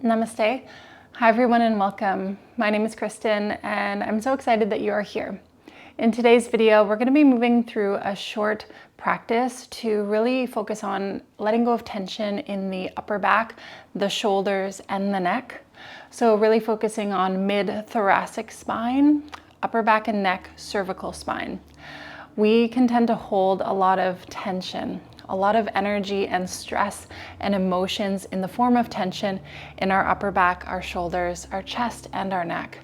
Namaste. Hi everyone and welcome. My name is Kristen and I'm so excited that you are here. In today's video, we're going to be moving through a short practice to really focus on letting go of tension in the upper back, the shoulders, and the neck. So really focusing on mid-thoracic spine, upper back and neck, cervical spine. We can tend to hold a lot of tension, a lot of energy and stress and emotions in the form of tension in our upper back, our shoulders, our chest, and our neck.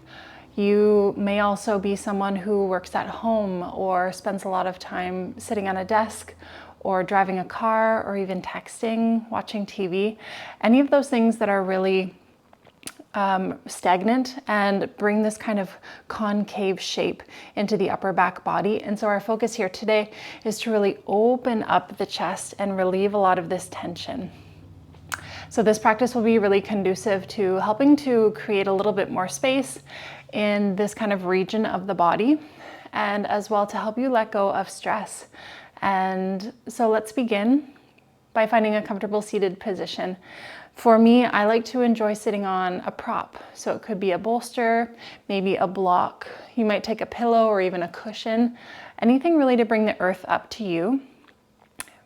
You may also be someone who works at home or spends a lot of time sitting on a desk or driving a car or even texting, watching TV. Any of those things that are really stagnant and bring this kind of concave shape into the upper back body. And so our focus here today is to really open up the chest and relieve a lot of this tension. So this practice will be really conducive to helping to create a little bit more space in this kind of region of the body, and as well to help you let go of stress. And so let's begin by finding a comfortable seated position. For me, I like to enjoy sitting on a prop. So it could be a bolster, maybe a block. You might take a pillow or even a cushion, anything really to bring the earth up to you.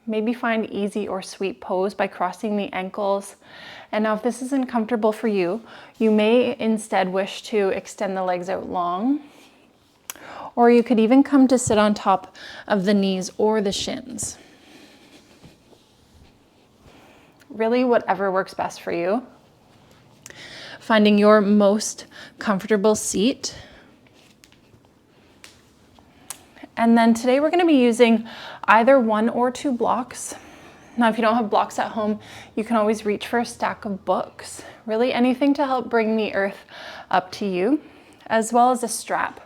Maybe find easy or sweet pose by crossing the ankles. And now if this isn't comfortable for you, you may instead wish to extend the legs out long, or you could even come to sit on top of the knees or the shins. Really, whatever works best for you. Finding your most comfortable seat. And then today we're going to be using either one or two blocks. Now, if you don't have blocks at home, you can always reach for a stack of books. Really anything to help bring the earth up to you, as well as a strap.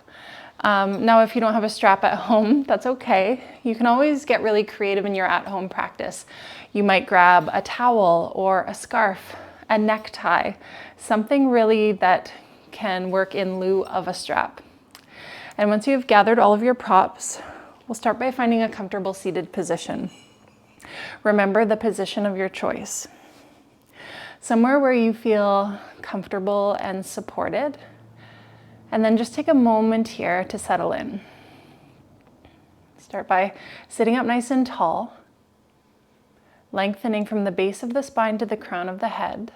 Now, if you don't have a strap at home, that's okay. You can always get really creative in your at-home practice. You might grab a towel or a scarf, a necktie, something really that can work in lieu of a strap. And once you've gathered all of your props, we'll start by finding a comfortable seated position. Remember the position of your choice. Somewhere where you feel comfortable and supported. And then just take a moment here to settle in. Start by sitting up nice and tall, lengthening from the base of the spine to the crown of the head.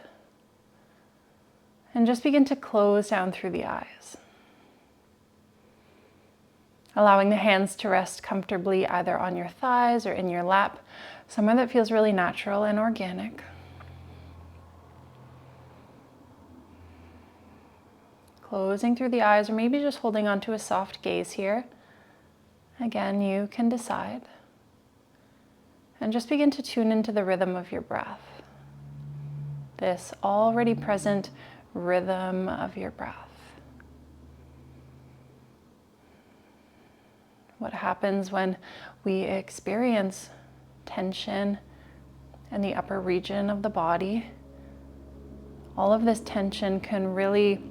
And just begin to close down through the eyes. Allowing the hands to rest comfortably either on your thighs or in your lap, somewhere that feels really natural and organic. Closing through the eyes, or maybe just holding on to a soft gaze here. Again, you can decide. And just begin to tune into the rhythm of your breath. This already present rhythm of your breath. What happens when we experience tension in the upper region of the body? All of this tension can really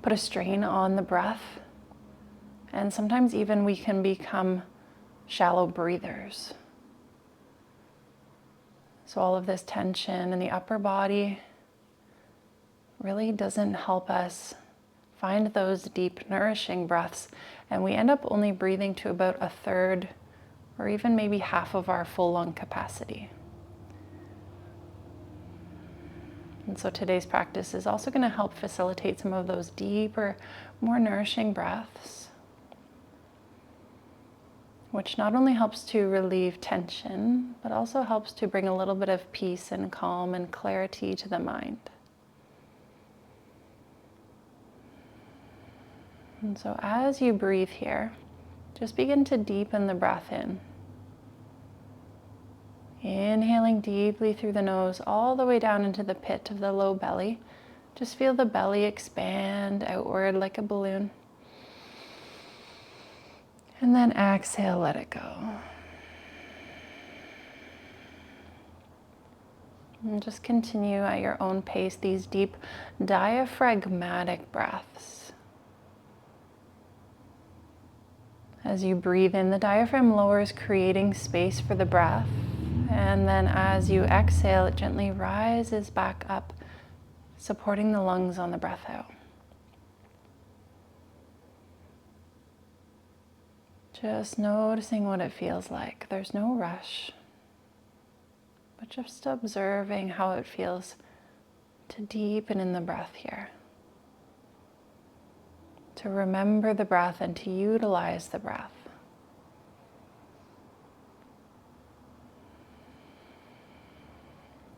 put a strain on the breath, and sometimes even we can become shallow breathers. So all of this tension in the upper body really doesn't help us find those deep, nourishing breaths, and we end up only breathing to about a third or even maybe half of our full lung capacity. And so today's practice is also going to help facilitate some of those deeper, more nourishing breaths, which not only helps to relieve tension, but also helps to bring a little bit of peace and calm and clarity to the mind. And so as you breathe here, just begin to deepen the breath in. Inhaling deeply through the nose, all the way down into the pit of the low belly. Just feel the belly expand outward like a balloon. And then exhale, let it go. And just continue at your own pace, these deep diaphragmatic breaths. As you breathe in, the diaphragm lowers, creating space for the breath. And then as you exhale, it gently rises back up, supporting the lungs on the breath out. Just noticing what it feels like. There's no rush, but just observing how it feels to deepen in the breath here. To remember the breath and to utilize the breath.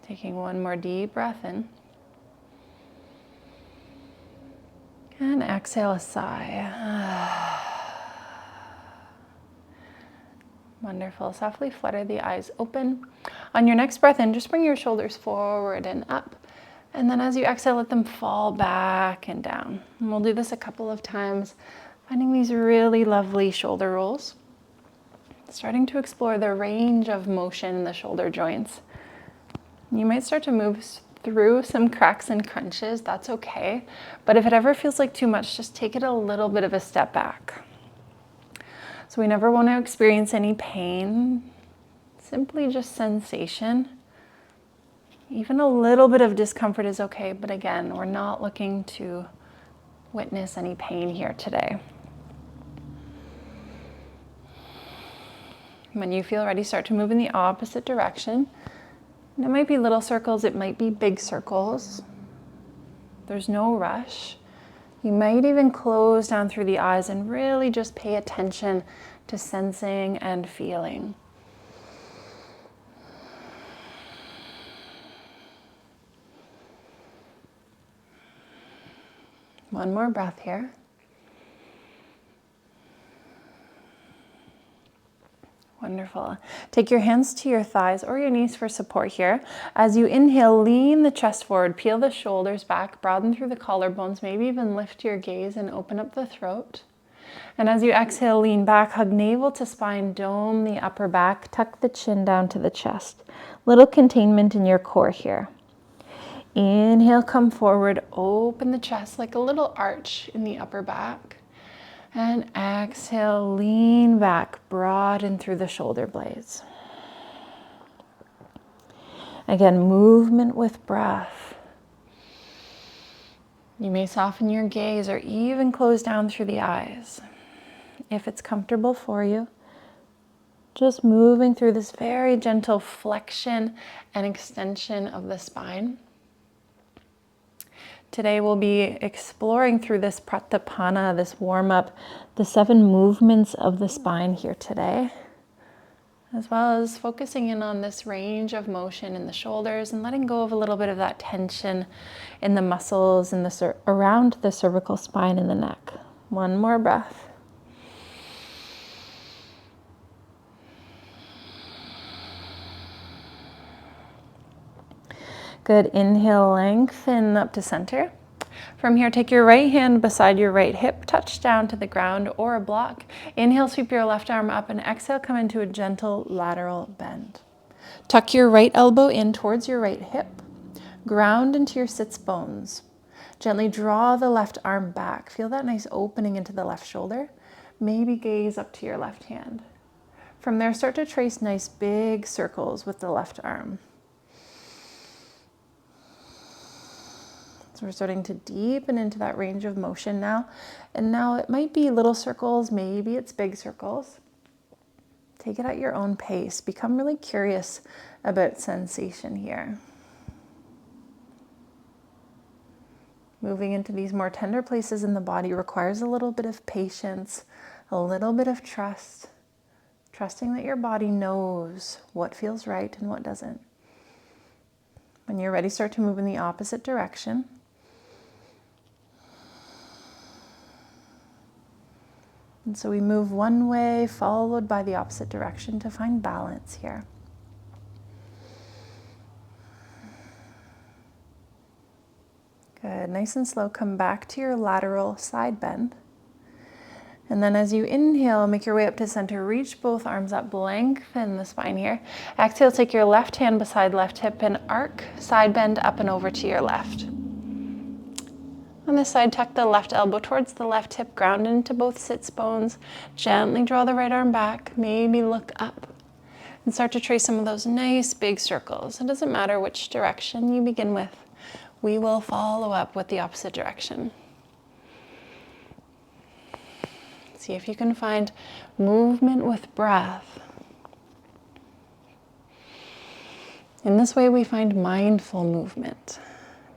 Taking one more deep breath in. And exhale a sigh. Wonderful. Softly flutter the eyes open. On your next breath in, just bring your shoulders forward and up. And then as you exhale, let them fall back and down. And we'll do this a couple of times, finding these really lovely shoulder rolls. Starting to explore the range of motion in the shoulder joints. You might start to move through some cracks and crunches. That's okay. But if it ever feels like too much, just take it a little bit of a step back. So we never want to experience any pain, simply just sensation. Even a little bit of discomfort is okay, but again, we're not looking to witness any pain here today. When you feel ready, start to move in the opposite direction. And it might be little circles, it might be big circles. There's no rush. You might even close down through the eyes and really just pay attention to sensing and feeling. One more breath here. Wonderful. Take your hands to your thighs or your knees for support here. As you inhale, lean the chest forward, peel the shoulders back, broaden through the collarbones, maybe even lift your gaze and open up the throat. And as you exhale, lean back, hug navel to spine, dome the upper back, tuck the chin down to the chest. Little containment in your core here. Inhale, come forward, open the chest like a little arch in the upper back. And exhale, lean back, broaden through the shoulder blades. Again, movement with breath. You may soften your gaze or even close down through the eyes. If it's comfortable for you, just moving through this very gentle flexion and extension of the spine. Today we'll be exploring through this pratapana, this warm-up, the 7 movements of the spine here today, as well as focusing in on this range of motion in the shoulders and letting go of a little bit of that tension in the muscles in the around the cervical spine and the neck. One more breath. Good. Inhale, lengthen up to center. From here, take your right hand beside your right hip, touch down to the ground or a block. Inhale, sweep your left arm up, and exhale, come into a gentle lateral bend. Tuck your right elbow in towards your right hip. Ground into your sits bones. Gently draw the left arm back. Feel that nice opening into the left shoulder. Maybe gaze up to your left hand. From there, start to trace nice big circles with the left arm. So we're starting to deepen into that range of motion now. And now it might be little circles, maybe it's big circles. Take it at your own pace. Become really curious about sensation here. Moving into these more tender places in the body requires a little bit of patience, a little bit of trust. Trusting that your body knows what feels right and what doesn't. When you're ready, start to move in the opposite direction. And so we move one way, followed by the opposite direction to find balance here. Good. Nice and slow. Come back to your lateral side bend. And then as you inhale, make your way up to center. Reach both arms up. Lengthen the spine here. Exhale, take your left hand beside left hip and arc side bend up and over to your left. On this side, tuck the left elbow towards the left hip, ground into both sits bones. Gently draw the right arm back, maybe look up. And start to trace some of those nice big circles. It doesn't matter which direction you begin with. We will follow up with the opposite direction. See if you can find movement with breath. In this way, we find mindful movement,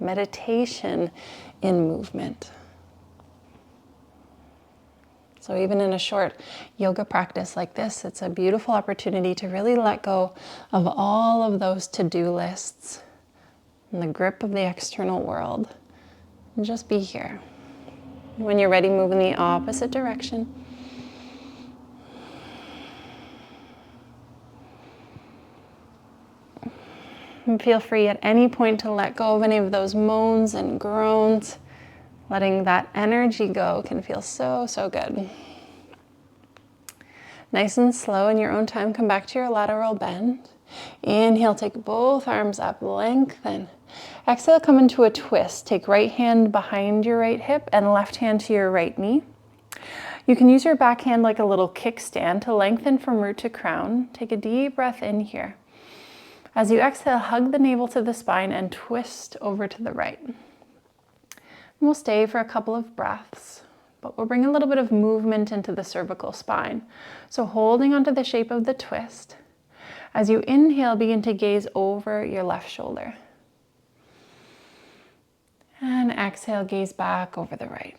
meditation in movement. So even in a short yoga practice like this, it's a beautiful opportunity to really let go of all of those to-do lists and the grip of the external world and just be here. When you're ready, move in the opposite direction. And feel free at any point to let go of any of those moans and groans. Letting that energy go can feel so, so good. Nice and slow in your own time, come back to your lateral bend. Inhale, take both arms up, lengthen. Exhale, come into a twist. Take right hand behind your right hip and left hand to your right knee. You can use your back hand like a little kickstand to lengthen from root to crown. Take a deep breath in here. As you exhale, hug the navel to the spine and twist over to the right. And we'll stay for a couple of breaths, but we'll bring a little bit of movement into the cervical spine. So holding onto the shape of the twist. As you inhale, begin to gaze over your left shoulder. And exhale, gaze back over the right.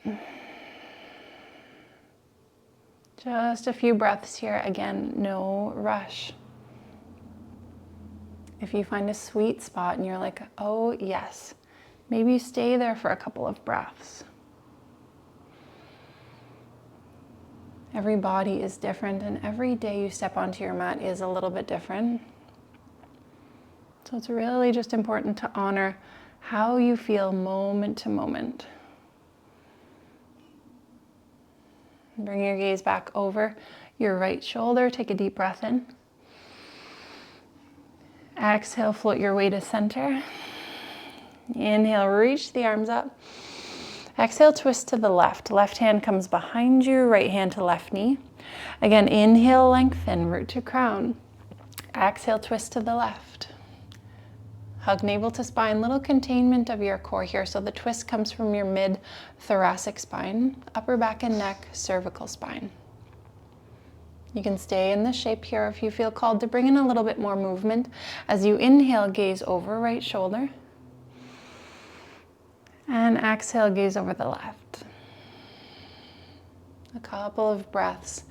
Just a few breaths here. Again, no rush. If you find a sweet spot and you're like, oh yes, maybe you stay there for a couple of breaths. Every body is different, and every day you step onto your mat is a little bit different. So it's really just important to honor how you feel moment to moment. Bring your gaze back over your right shoulder. Take a deep breath in. Exhale, float your way to center. Inhale, reach the arms up. Exhale, twist to the left. Left hand comes behind you, right hand to left knee. Again, inhale, lengthen, root to crown. Exhale, twist to the left. Hug navel to spine, little containment of your core here. So the twist comes from your mid-thoracic spine, upper back and neck, cervical spine. You can stay in this shape here if you feel called to bring in a little bit more movement. As you inhale, gaze over right shoulder. And exhale, gaze over the left. A couple of breaths.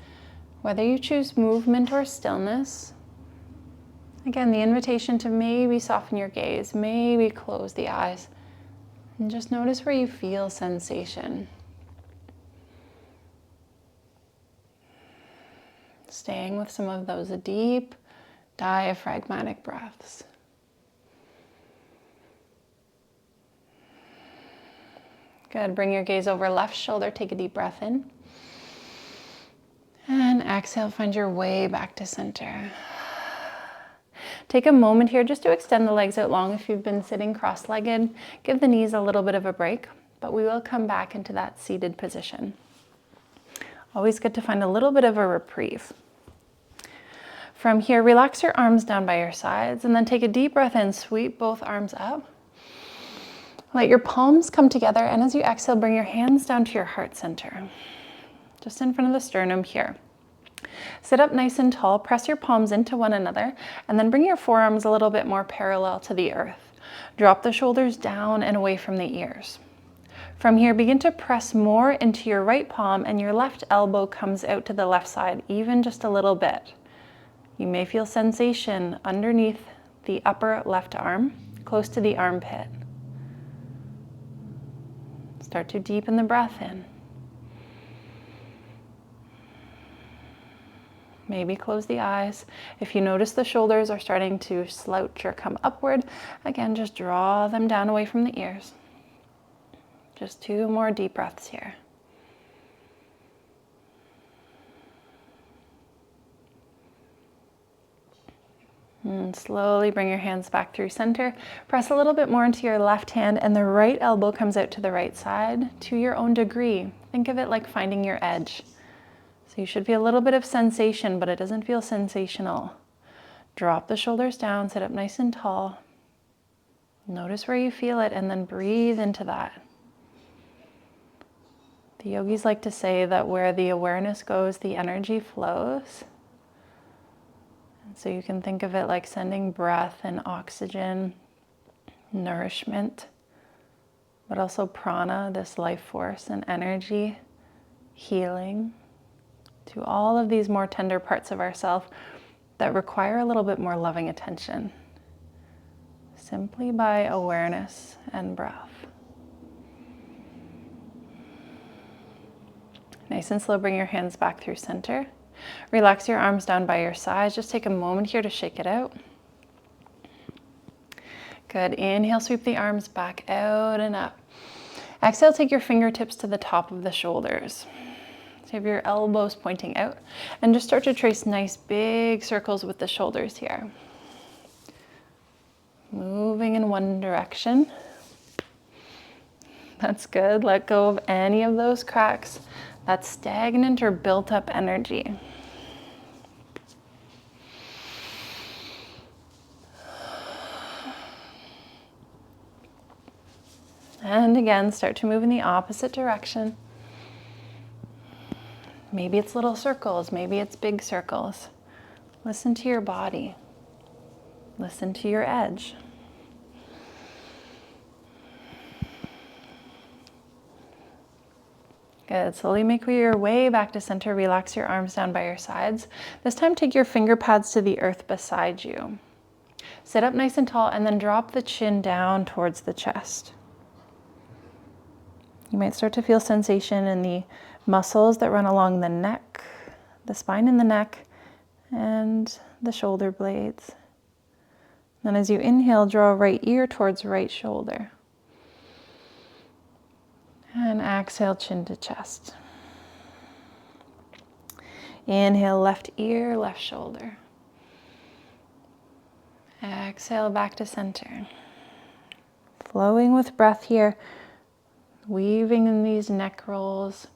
Whether you choose movement or stillness, again, the invitation to maybe soften your gaze, maybe close the eyes, and just notice where you feel sensation. Staying with some of those deep, diaphragmatic breaths. Good. Bring your gaze over left shoulder. Take a deep breath in. And exhale, find your way back to center. Take a moment here just to extend the legs out long if you've been sitting cross-legged. Give the knees a little bit of a break, but we will come back into that seated position. Always good to find a little bit of a reprieve. From here, relax your arms down by your sides and then take a deep breath in, sweep both arms up. Let your palms come together, and as you exhale, bring your hands down to your heart center, just in front of the sternum here. Sit up nice and tall, press your palms into one another, and then bring your forearms a little bit more parallel to the earth. Drop the shoulders down and away from the ears. From here, begin to press more into your right palm, and your left elbow comes out to the left side, even just a little bit. You may feel sensation underneath the upper left arm, close to the armpit. Start to deepen the breath in. Maybe close the eyes. If you notice the shoulders are starting to slouch or come upward, again, just draw them down away from the ears. Just 2 more deep breaths here. And slowly bring your hands back through center. Press a little bit more into your left hand, and the right elbow comes out to the right side to your own degree. Think of it like finding your edge. So you should feel a little bit of sensation, but it doesn't feel sensational. Drop the shoulders down, sit up nice and tall. Notice where you feel it and then breathe into that. The yogis like to say that where the awareness goes, the energy flows. And so you can think of it like sending breath and oxygen, nourishment, but also prana, this life force and energy, healing to all of these more tender parts of ourselves that require a little bit more loving attention, simply by awareness and breath. Nice and slow, bring your hands back through center. Relax your arms down by your sides. Just take a moment here to shake it out. Good. Inhale, sweep the arms back out and up. Exhale, take your fingertips to the top of the shoulders. So you have your elbows pointing out and just start to trace nice big circles with the shoulders here. Moving in one direction. That's good. Let go of any of those cracks. That's stagnant or built up energy. And again, start to move in the opposite direction. Maybe it's little circles, maybe it's big circles. Listen to your body. Listen to your edge. Good. Slowly make your way back to center. Relax your arms down by your sides. This time, take your finger pads to the earth beside you. Sit up nice and tall and then drop the chin down towards the chest. You might start to feel sensation in the muscles that run along the neck, the spine and the neck, and the shoulder blades. Then as you inhale, draw right ear towards right shoulder. And exhale, chin to chest. Inhale, left ear, left shoulder. Exhale, back to center. Flowing with breath here, weaving in these neck rolls,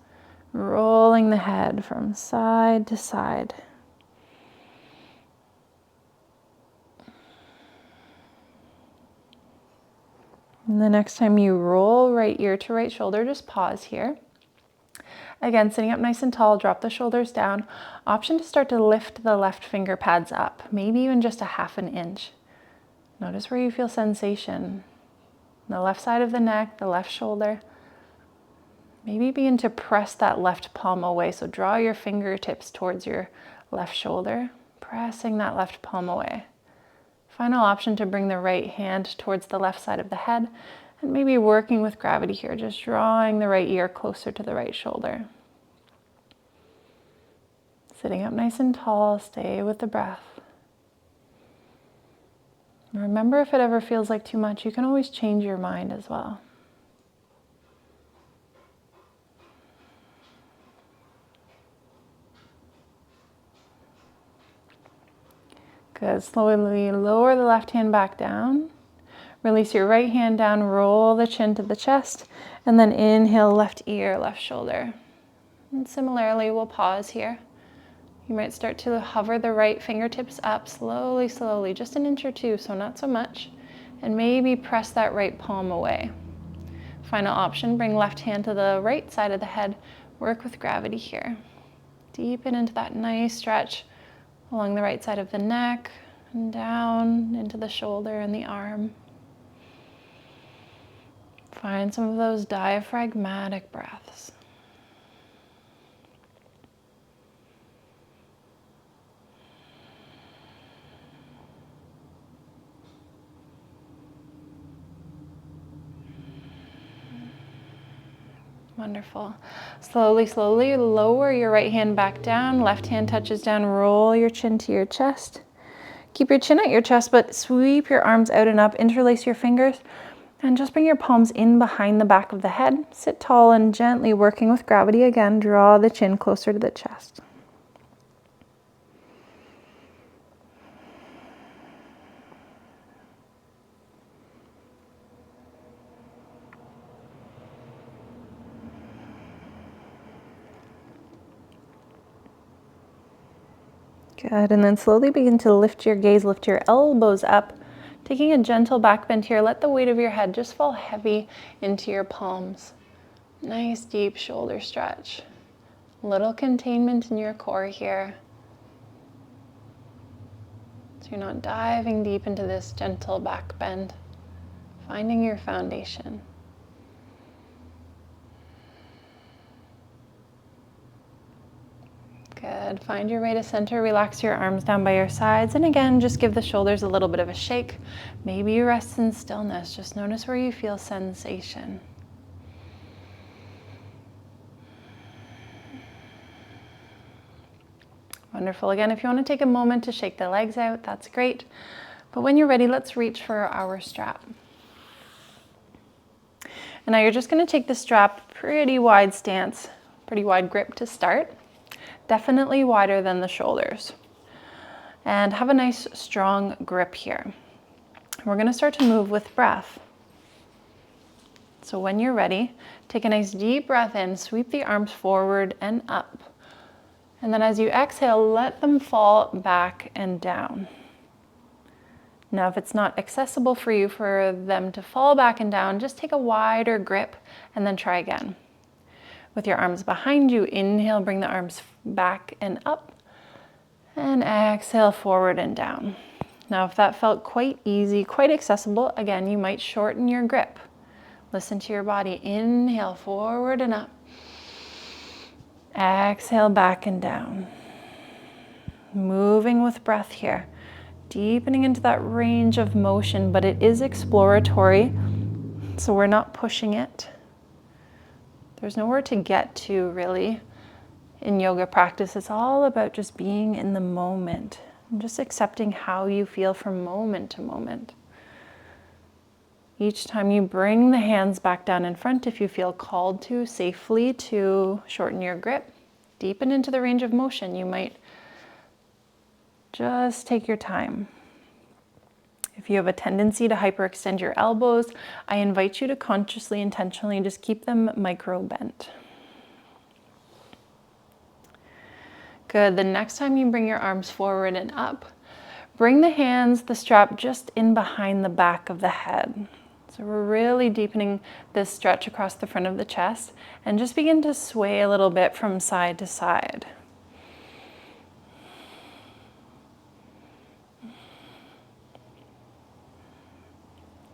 rolling the head from side to side. And the next time you roll right ear to right shoulder, just pause here. Again, sitting up nice and tall, drop the shoulders down. Option to start to lift the left finger pads up, maybe even just a ½ an inch. Notice where you feel sensation. The left side of the neck, the left shoulder. Maybe begin to press that left palm away. So draw your fingertips towards your left shoulder, pressing that left palm away. Final option to bring the right hand towards the left side of the head and maybe working with gravity here, just drawing the right ear closer to the right shoulder. Sitting up nice and tall, stay with the breath. Remember, if it ever feels like too much, you can always change your mind as well. Good. Slowly lower the left hand back down. Release your right hand down, roll the chin to the chest, and then inhale, left ear, left shoulder. And similarly, we'll pause here. You might start to hover the right fingertips up slowly, slowly, just an inch or two, so not so much. And maybe press that right palm away. Final option, bring left hand to the right side of the head. Work with gravity here. Deepen into that nice stretch along the right side of the neck and down into the shoulder and the arm. Find some of those diaphragmatic breaths. Wonderful. Slowly, slowly lower your right hand back down. Left hand touches down. Roll your chin to your chest. Keep your chin at your chest, but sweep your arms out and up. Interlace your fingers and just bring your palms in behind the back of the head. Sit tall and gently working with gravity again. Draw the chin closer to the chest. Good, and then slowly begin to lift your gaze, lift your elbows up, taking a gentle back bend here. Let the weight of your head just fall heavy into your palms. Nice deep shoulder stretch. Little containment in your core here. So you're not diving deep into this gentle back bend, finding your foundation. Good. Find your way to center. Relax your arms down by your sides. And again, just give the shoulders a little bit of a shake. Maybe you rest in stillness. Just notice where you feel sensation. Wonderful. Again, if you want to take a moment to shake the legs out, that's great. But when you're ready, let's reach for our strap. And now you're just going to take the strap pretty wide stance, pretty wide grip to start. Definitely wider than the shoulders. And have a nice strong grip here. We're going to start to move with breath. So when you're ready, take a nice deep breath in, sweep the arms forward and up. And then as you exhale, let them fall back and down. Now, if it's not accessible for you for them to fall back and down, just take a wider grip and then try again. With your arms behind you, inhale, bring the arms back and up, and exhale, forward and down. Now, if that felt quite easy, quite accessible, again, you might shorten your grip. Listen to your body. Inhale, forward and up. Exhale, back and down. Moving with breath here. Deepening into that range of motion, but it is exploratory, so we're not pushing it. There's nowhere to get to, really, in yoga practice. It's all about just being in the moment and just accepting how you feel from moment to moment. Each time you bring the hands back down in front, if you feel called to safely to shorten your grip, deepen into the range of motion. You might just take your time. If you have a tendency to hyperextend your elbows, I invite you to consciously, intentionally just keep them micro bent. Good. The next time you bring your arms forward and up, bring the hands, the strap just in behind the back of the head. So we're really deepening this stretch across the front of the chest, and just begin to sway a little bit from side to side.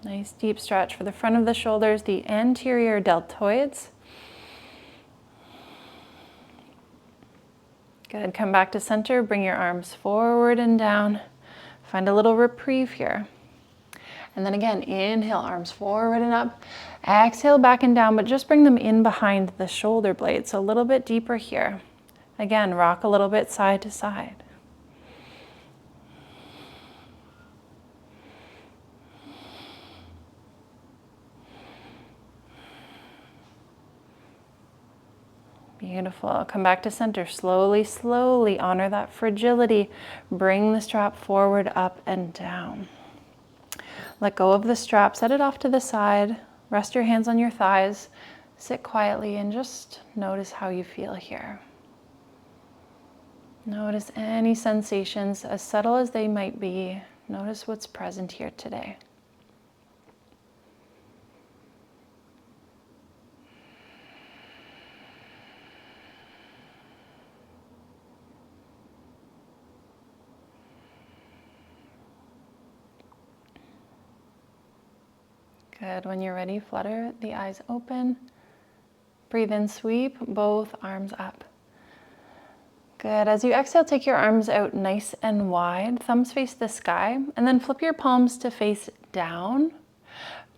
Nice deep stretch for the front of the shoulders, the anterior deltoids. Good. Come back to center. Bring your arms forward and down. Find a little reprieve here. And then again, inhale, arms forward and up. Exhale, back and down, but just bring them in behind the shoulder blades. So a little bit deeper here. Again, rock a little bit side to side. Beautiful. Come back to center. Slowly, slowly honor that fragility. Bring the strap forward, up and down. Let go of the strap. Set it off to the side. Rest your hands on your thighs. Sit quietly and just notice how you feel here. Notice any sensations, as subtle as they might be. Notice what's present here today. Good. When you're ready, flutter the eyes open. Breathe in, sweep both arms up. Good. As you exhale, take your arms out nice and wide. Thumbs face the sky. And then flip your palms to face down.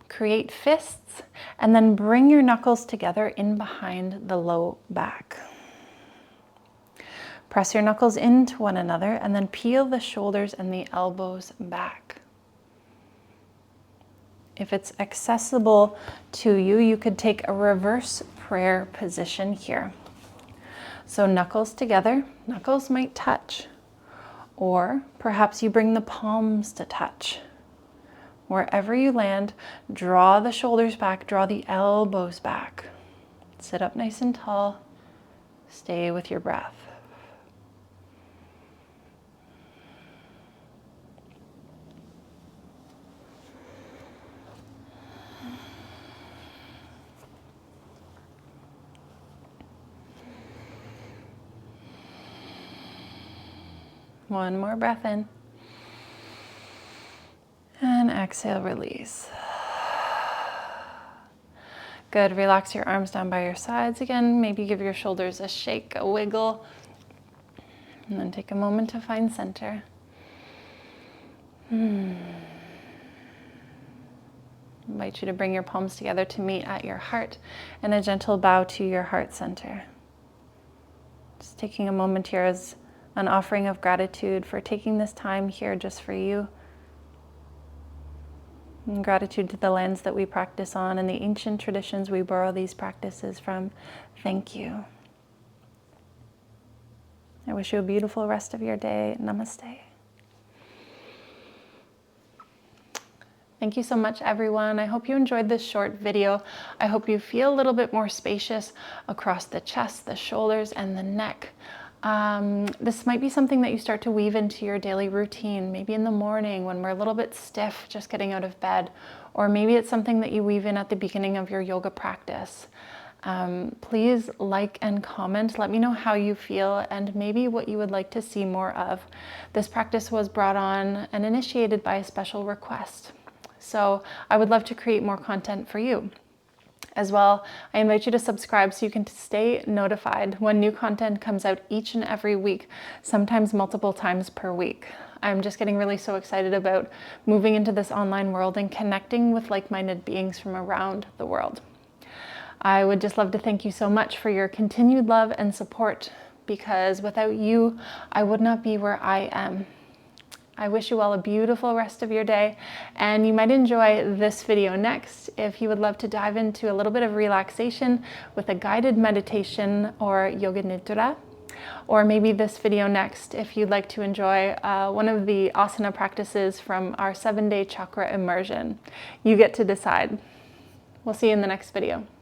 Create fists. And then bring your knuckles together in behind the low back. Press your knuckles into one another and then peel the shoulders and the elbows back. If it's accessible to you, you could take a reverse prayer position here. So knuckles together, knuckles might touch, or perhaps you bring the palms to touch. Wherever you land, draw the shoulders back, draw the elbows back. Sit up nice and tall, stay with your breath. One more breath in. And exhale, release. Good, relax your arms down by your sides again. Maybe give your shoulders a shake, a wiggle. And then take a moment to find center. Invite you to bring your palms together to meet at your heart and a gentle bow to your heart center. Just taking a moment here as an offering of gratitude for taking this time here just for you. And gratitude to the lands that we practice on and the ancient traditions we borrow these practices from. Thank you. I wish you a beautiful rest of your day. Namaste. Thank you so much, everyone. I hope you enjoyed this short video. I hope you feel a little bit more spacious across the chest, the shoulders, and the neck. This might be something that you start to weave into your daily routine, maybe in the morning when we're a little bit stiff just getting out of bed, or maybe it's something that you weave in at the beginning of your yoga practice. Please like and comment. Let me know how you feel and maybe what you would like to see more of. This practice was brought on and initiated by a special request. So I would love to create more content for you. As well, I invite you to subscribe so you can stay notified when new content comes out each and every week, sometimes multiple times per week. I'm just getting really so excited about moving into this online world and connecting with like-minded beings from around the world. I would just love to thank you so much for your continued love and support, because without you, I would not be where I am. I wish you all a beautiful rest of your day, and you might enjoy this video next if you would love to dive into a little bit of relaxation with a guided meditation or yoga nidra, or maybe this video next if you'd like to enjoy one of the asana practices from our 7-day chakra immersion. You get to decide. We'll see you in the next video.